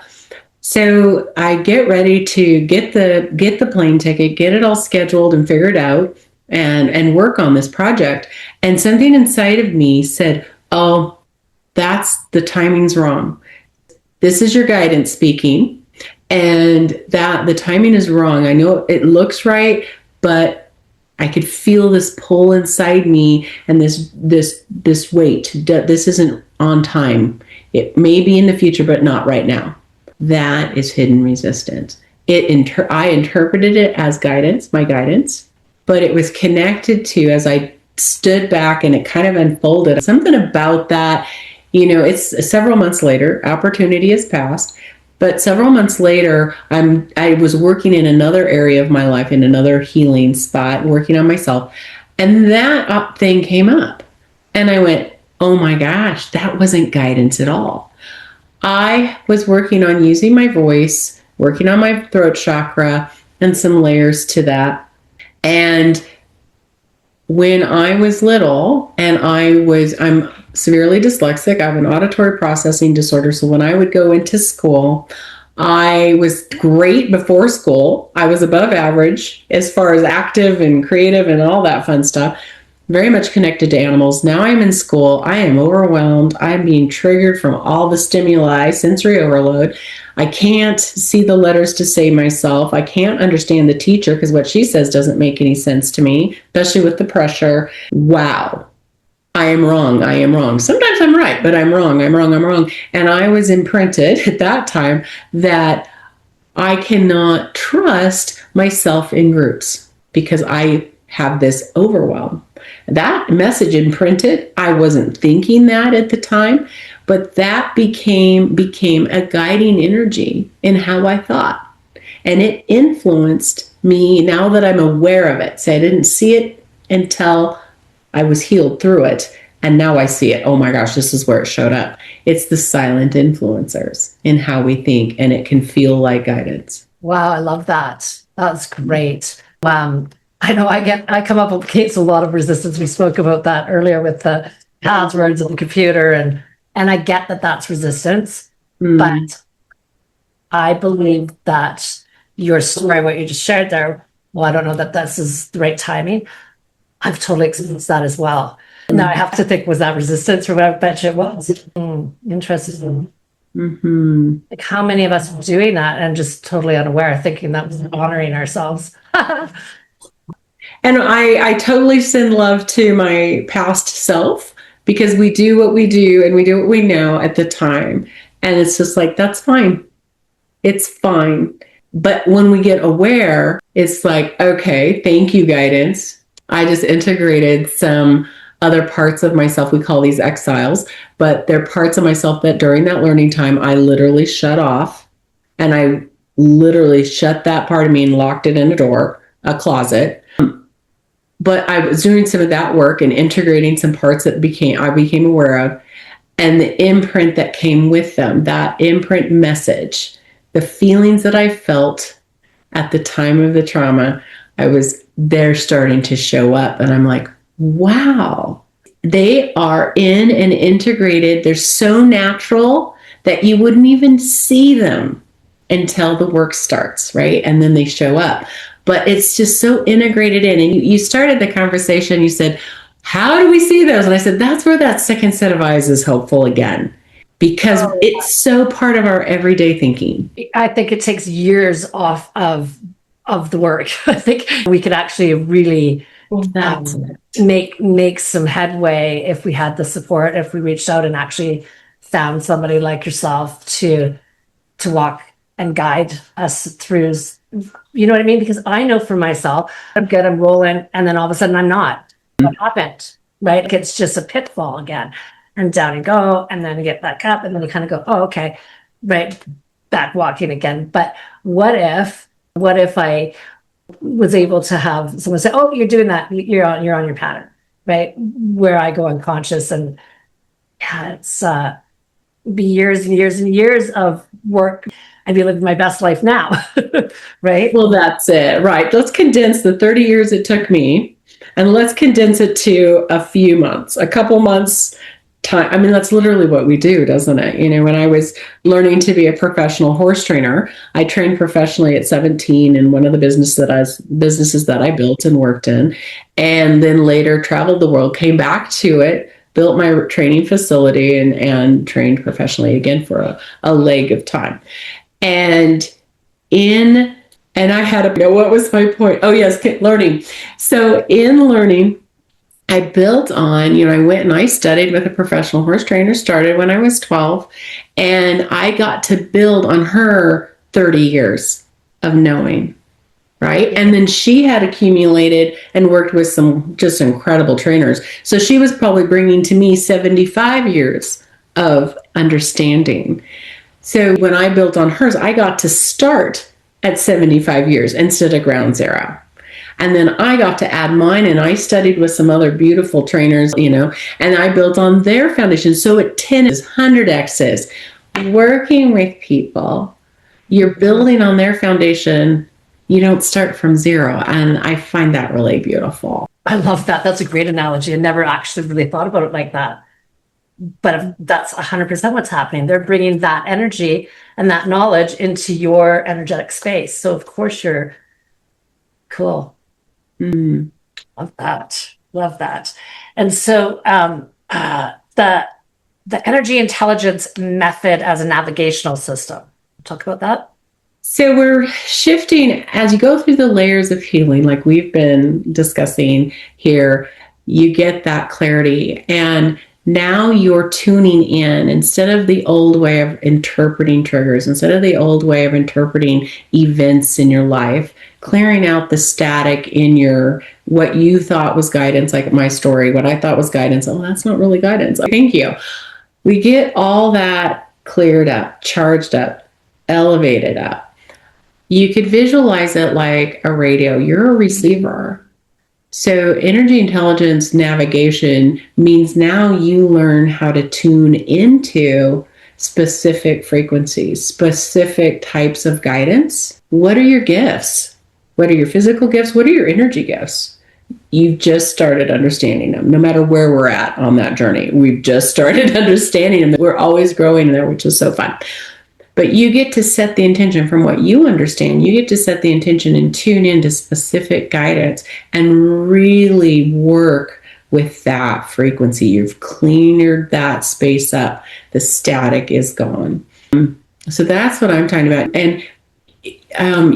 So I get ready to get the plane ticket, get it all scheduled and figured out and work on this project. And something inside of me said, oh, the timing's wrong. This is your guidance speaking, and that the timing is wrong. I know it looks right, but I could feel this pull inside me and this weight. This isn't on time. It may be in the future, but not right now. That is hidden resistance. I interpreted it as guidance, my guidance, but it was connected to, as I stood back and it kind of unfolded, something about that. It's several months later, opportunity has passed, but several months later, I was working in another area of my life, in another healing spot, working on myself. And that thing came up and I went, oh my gosh, that wasn't guidance at all. I was working on using my voice, working on my throat chakra and some layers to that. And when I was little, and I'm severely dyslexic. I have an auditory processing disorder. So when I would go into school, I was great before school. I was above average as far as active and creative and all that fun stuff. Very much connected to animals. Now I'm in school. I am overwhelmed. I'm being triggered from all the stimuli, sensory overload. I can't see the letters to save myself. I can't understand the teacher because what she says doesn't make any sense to me, especially with the pressure. Wow. I am wrong. I am wrong. Sometimes I'm right, but I'm wrong. I'm wrong. I'm wrong. And I was imprinted at that time that I cannot trust myself in groups because I have this overwhelm. That message imprinted. I wasn't thinking that at the time, but that became a guiding energy in how I thought. And it influenced me now that I'm aware of it. So I didn't see it until I was healed through it. And now I see it. Oh my gosh, this is where it showed up. It's the silent influencers in how we think, and it can feel like guidance. Wow, I love that. That's great. I know I come up against a lot of resistance. We spoke about that earlier with the passwords and the computer, and I get that that's resistance, but I believe that your story, what you just shared there, well, I don't know that this is the right timing. I've totally experienced that as well. Now I have to think, was that resistance or whatever? I bet you it was. Interesting. Like how many of us are doing that and just totally unaware, thinking that was honoring ourselves. And I totally send love to my past self because we do what we do and we do what we know at the time. And it's just like, that's fine. It's fine. But when we get aware, it's like, okay, thank you, guidance. I just integrated some other parts of myself. We call these exiles, but they're parts of myself that during that learning time, I literally shut off, and I literally shut that part of me and locked it in a closet. But I was doing some of that work and integrating some parts that I became aware of, and the imprint that came with them, that imprint message, the feelings that I felt at the time of the trauma, they're starting to show up. And I'm like, wow, they are in and integrated. They're so natural that you wouldn't even see them until the work starts, right? And then they show up. But it's just so integrated in. And you started the conversation, you said, how do we see those? And I said, that's where that second set of eyes is helpful again, because it's so part of our everyday thinking. I think it takes years off of the work. I think we could actually really make some headway if we had the support, if we reached out and actually found somebody like yourself to walk and guide us through, you know what I mean? Because I know for myself, I'm good, I'm rolling, and then all of a sudden I'm not. What happened, right? It's just a pitfall again, and down you go, and then you get back up, and then you kind of go, oh, okay, right, back walking again. But what if I was able to have someone say, oh, you're doing that, you're on your pattern, right? Where I go unconscious, and yeah, it's be years and years and years of work. I'd be living my best life now, right? Well, that's it, right? Let's condense the 30 years it took me, and let's condense it to a couple months time. I mean, that's literally what we do, doesn't it? You know, when I was learning to be a professional horse trainer, I trained professionally at 17 in one of the businesses that I built and worked in, and then later traveled the world, came back to it, built my training facility, and trained professionally again for a leg of time. And I had what was my point? Oh, yes, learning. So in learning, I built on, I went and I studied with a professional horse trainer, started when I was 12, and I got to build on her 30 years of knowing, right? And then she had accumulated and worked with some just incredible trainers. So she was probably bringing to me 75 years of understanding. So when I built on hers, I got to start at 75 years instead of ground zero. And then I got to add mine, and I studied with some other beautiful trainers, and I built on their foundation. So at 10 is 100Xs. Working with people, you're building on their foundation. You don't start from zero. And I find that really beautiful. I love that. That's a great analogy. I never actually really thought about it like that. But that's 100% what's happening. They're bringing that energy, and that knowledge into your energetic space. So of course you're cool. Mm. Love that. Love that. And so the energy intelligence method as a navigational system. Talk about that. So we're shifting as you go through the layers of healing, like we've been discussing here, you get that clarity. And now you're tuning in instead of the old way of interpreting triggers, instead of the old way of interpreting events in your life, clearing out the static in your what you thought was guidance, like my story, what I thought was guidance. Oh, that's not really guidance. Thank you. We get all that cleared up, charged up, elevated up. You could visualize it like a radio. You're a receiver. So energy intelligence navigation means now you learn how to tune into specific frequencies, specific types of guidance. What are your gifts? What are your physical gifts? What are your energy gifts? You've just started understanding them. No matter where we're at on that journey, we've just started understanding them. We're always growing there, which is so fun. But you get to set the intention from what you understand. You get to set the intention and tune into specific guidance and really work with that frequency. You've cleared that space up. The static is gone. So that's what I'm talking about. And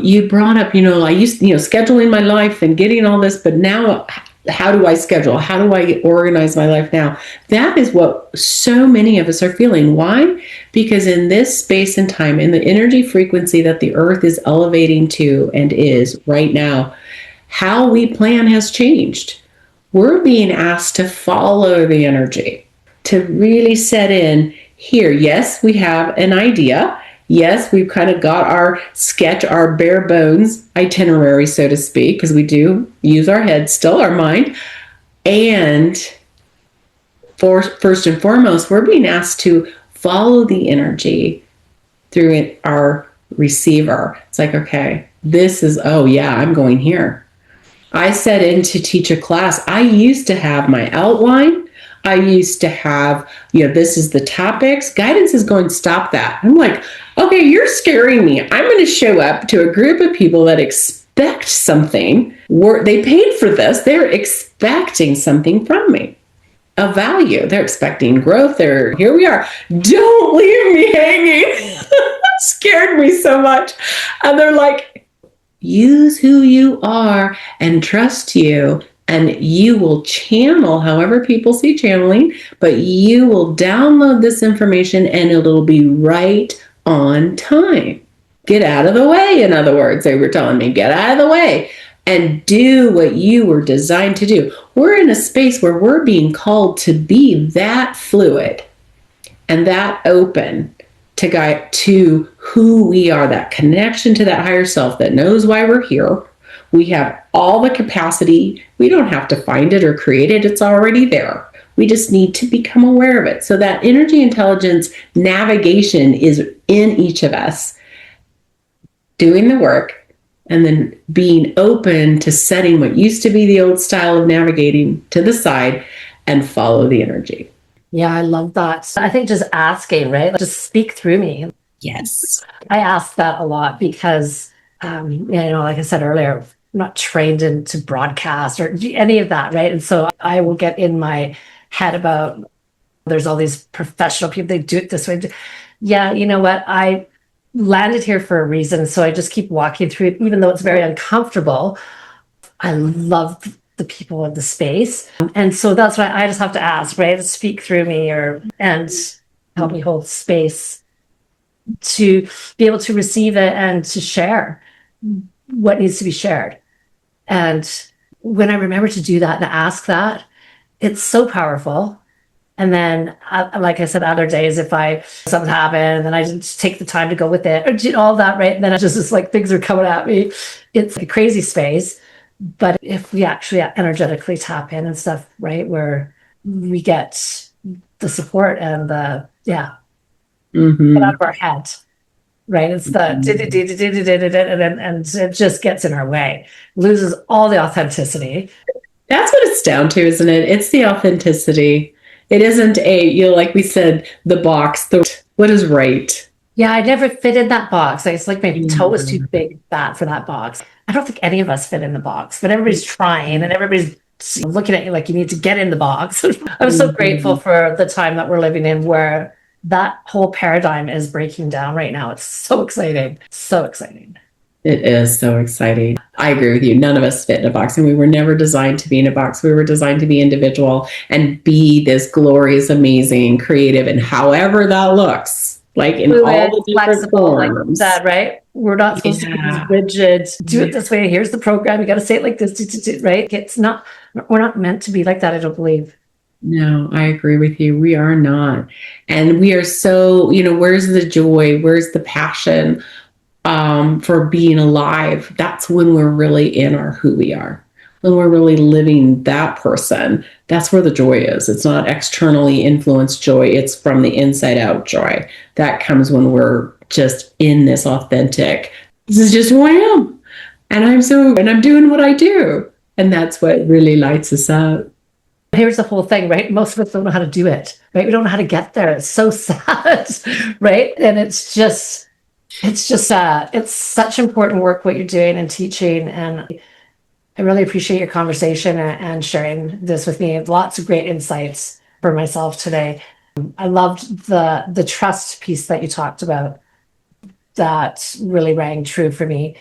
you brought up, I used, scheduling my life and getting all this, but now how do I schedule? How do I organize my life now? That is what so many of us are feeling. Why? Because in this space and time, in the energy frequency that the earth is elevating to and is right now, how we plan has changed. We're being asked to follow the energy, to really set in here. Yes, we have an idea. Yes, we've kind of got our sketch, our bare bones itinerary, so to speak, because we do use our head still, our mind. And first and foremost, we're being asked to follow the energy through our receiver. It's like, okay, this is, oh yeah, I'm going here. I set in to teach a class. I used to have my outline. I used to have, this is the topics. Guidance is going to stop that. I'm like, okay, you're scaring me. I'm going to show up to a group of people that expect something. They paid for this. They're expecting something from me, a value. They're expecting growth. Here we are. Don't leave me hanging. Scared me so much. And they're like, use who you are and trust you. And you will channel however people see channeling, but you will download this information and it'll be right on time. Get out of the way, in other words, they were telling me, get out of the way and do what you were designed to do. We're in a space where we're being called to be that fluid and that open to guide to who we are, that connection to that higher self that knows why we're here. We have all the capacity. We don't have to find it or create it. It's already there. We just need to become aware of it. So that energy intelligence navigation is in each of us, doing the work and then being open to setting what used to be the old style of navigating to the side and follow the energy. Yeah, I love that. I think just asking, right? Just speak through me. Yes. I ask that a lot because, like I said earlier, I'm not trained into broadcast or any of that, right? And so I will get in my head about there's all these professional people, they do it this way. Yeah, you know what? I landed here for a reason. So I just keep walking through it, even though it's very uncomfortable. I love the people in the space. And so that's why I just have to ask, right? Speak through me and help me hold space to be able to receive it and to share what needs to be shared. And when I remember to do that and ask that, it's so powerful. And then, like I said, other days, if something happened and I didn't take the time to go with it or did all that, right? And then it's like things are coming at me. It's a crazy space. But if we actually energetically tap in and stuff, right, where we get the support and get out of our head. Right, it's the and it just gets in our way, loses all the authenticity. That's what it's down to, isn't it? It's the authenticity. It isn't like we said, the box. What is right? Yeah, I never fit in that box. It's like my toe was too Yeah. big, fat for that box. I don't think any of us fit in the box, but everybody's trying and everybody's looking at you like you need to get in the box. I'm so grateful Mhm. for the time that we're living in where that whole paradigm is breaking down right now. It's so exciting. So exciting. It is so exciting. I agree with you. None of us fit in a box, and we were never designed to be in a box. We were designed to be individual and be this glorious, amazing, creative, and however that looks, like in all Fluid, the different flexible, like you forms. said, right? We're not supposed to be these Yeah. rigid, do it this way. Here's the program. You got to say it like this, right? It's not, we're not meant to be like that, I don't believe. No, I agree with you. We are not. And we are so, where's the joy? Where's the passion for being alive? That's when we're really in our who we are. When we're really living that person, that's where the joy is. It's not externally influenced joy, it's from the inside out joy. That comes when we're just in this authentic, this is just who I am. And I'm doing what I do. And that's what really lights us up. Here's the whole thing, right? Most of us don't know how to do it, right? We don't know how to get there. It's so sad, right? And it's such important work what you're doing and teaching. And I really appreciate your conversation and sharing this with me. Lots of great insights for myself today. I loved the trust piece that you talked about. That really rang true for me.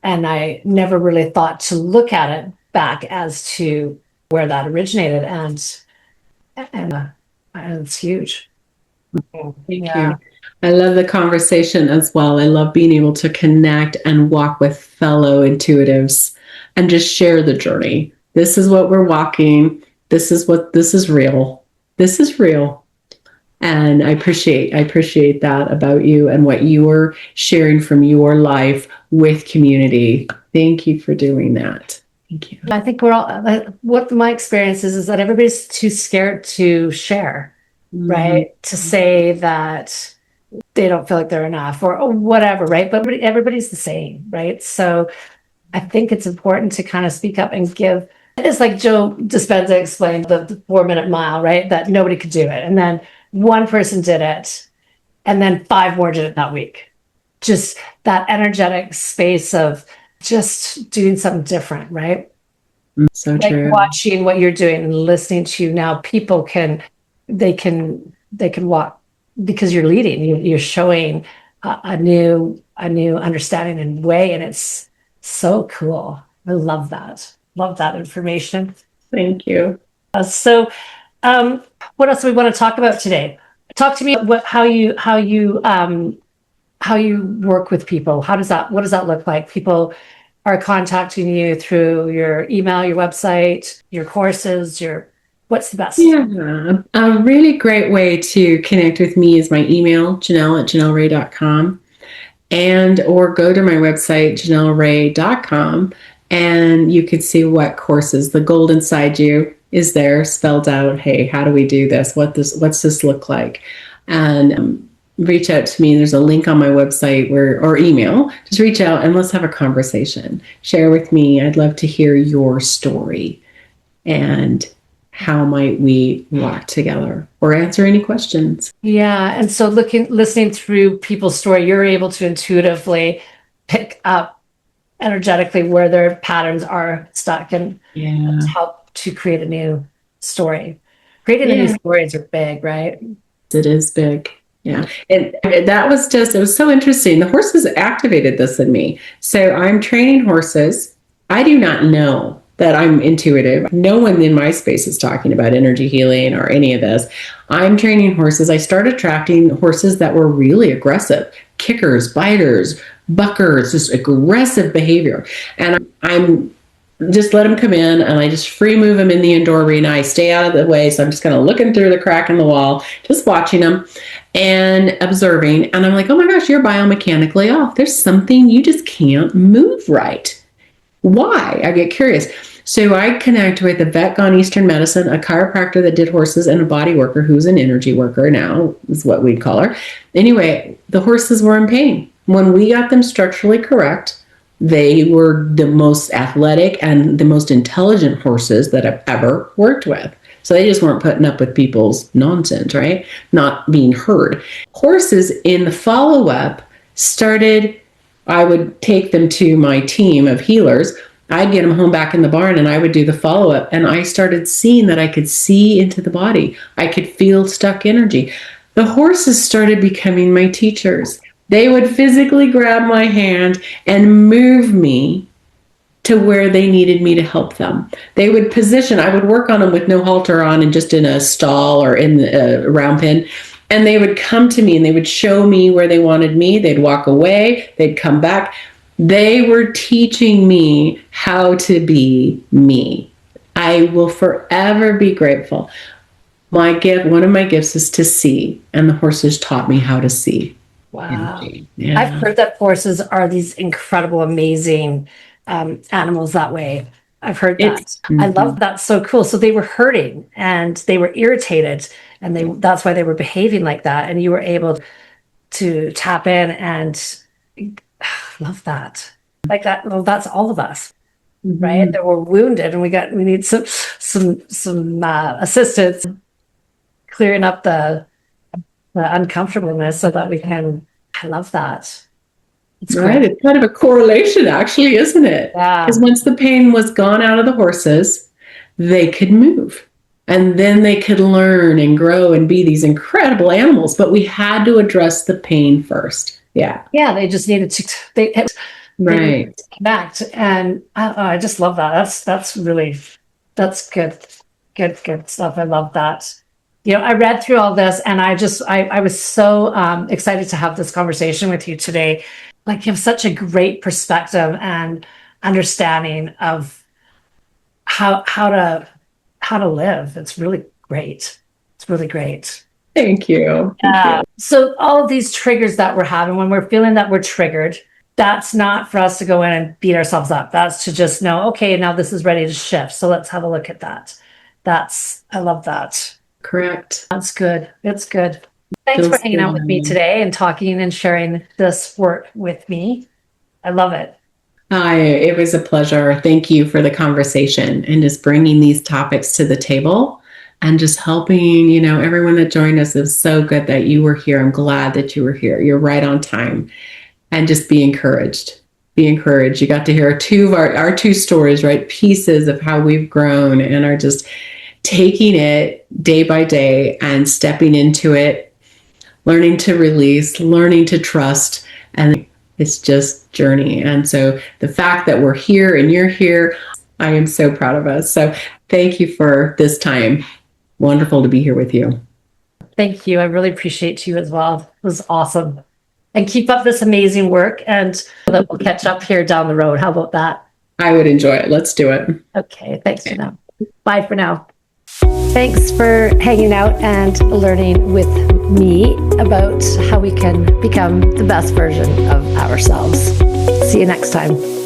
And I never really thought to look at it back as to where that originated. And it's huge. Thank Yeah. you. I love the conversation as well. I love being able to connect and walk with fellow intuitives and just share the journey. This is what we're walking. This is real. This is real. And I appreciate that about you and what you are sharing from your life with community. Thank you for doing that. Thank you. I think we're all, what my experience is that everybody's too scared to share, right? To say that they don't feel like they're enough or whatever, right? But everybody's the same, right? So I think it's important to kind of speak up and give. It's like Joe Dispenza explained the 4 minute mile, right? That nobody could do it. And then one person did it, and then five more did it that week. Just that energetic space of just doing something different, right? So Like true. watching what you're doing and listening to you now, people they can walk because you're leading. You're showing a new understanding and way, and it's so cool. I love that. Love that information. Thank you. So, what else do we want to talk about today? Talk to me about how you work with people. What does that look like? People are contacting you through your email, your website, your courses, what's the best? Yeah, a really great way to connect with me is my email, Janelle@janellrae.com, and or go to my website, janellrae.com, and you can see what courses. The gold inside you is there spelled out. Hey, how do we do this? What's this look like? And reach out to me. There's a link on my website or email. Just reach out and let's have a conversation. Share with me. I'd love to hear your story. And how might we walk together or answer any questions? Yeah. And so listening through people's story, you're able to intuitively pick up energetically where their patterns are stuck and help to create a new story. Creating the new stories are big, right? It is big. Yeah. And it was so interesting. The horses activated this in me. So I'm training horses. I do not know that I'm intuitive. No one in my space is talking about energy healing or any of this. I'm training horses. I started attracting horses that were really aggressive, kickers, biters, buckers, just aggressive behavior. And I'm just let them come in and I just free move them in the indoor arena. I stay out of the way. So I'm just kind of looking through the crack in the wall, just watching them and observing. And I'm like, oh my gosh, you're biomechanically off. There's something you just can't move right. Why? I get curious. So I connect with a vet gone Eastern medicine, a chiropractor that did horses, and a body worker who's an energy worker now, is what we'd call her. Anyway, the horses were in pain. When we got them structurally correct, they were the most athletic and the most intelligent horses that I've ever worked with. So they just weren't putting up with people's nonsense, right? Not being heard. Horses in the follow-up started, I would take them to my team of healers. I'd get them home back in the barn and I would do the follow-up. And I started seeing that I could see into the body. I could feel stuck energy. The horses started becoming my teachers. They would physically grab my hand and move me to where they needed me to help them. They would position, I would work on them with no halter on and just in a stall or in a round pen. And they would come to me and they would show me where they wanted me. They'd walk away, they'd come back. They were teaching me how to be me. I will forever be grateful. My gift, one of my gifts is to see, and the horses taught me how to see. Wow. Yeah. I've heard that horses are these incredible, amazing animals that way. I've heard that. I love that. So cool. So they were hurting and they were irritated and that's why they were behaving like that. And you were able to tap in and love that. Like that. Well, that's all of us, right? That were wounded and we need some assistance clearing up the uncomfortableness so that we can, I love that. It's right. It's kind of a correlation, actually, isn't it? Yeah. Because once the pain was gone out of the horses, they could move. And then they could learn and grow and be these incredible animals. But we had to address the pain first. Yeah. Yeah. They just needed to, they connect. And I just love that. That's really, that's good. Good stuff. I love that. You know, I read through all this and I was so excited to have this conversation with you today. Like you have such a great perspective and understanding of how to live. It's really great. It's really great. Thank you. Thank you. So all of these triggers that we're having, when we're feeling that we're triggered, that's not for us to go in and beat ourselves up. That's to just know, okay, now this is ready to shift. So let's have a look at that. I love that. Correct. That's good. It's good. Thanks for hanging out with me today and talking and sharing this work with me. I love it. It was a pleasure. Thank you for the conversation and just bringing these topics to the table and just helping, everyone that joined us. Is so good that you were here. I'm glad that you were here. You're right on time. And just be encouraged. Be encouraged. You got to hear our two stories, right? Pieces of how we've grown and are just taking it day by day and stepping into it, learning to release, learning to trust, and it's just journey. And so the fact that we're here and you're here, I am so proud of us. So thank you for this time. Wonderful to be here with you. Thank you. I really appreciate you as well. It was awesome. And keep up this amazing work and we'll catch up here down the road. How about that? I would enjoy it. Let's do it. Okay. Thanks for now. Bye for now. Thanks for hanging out and learning with me about how we can become the best version of ourselves. See you next time.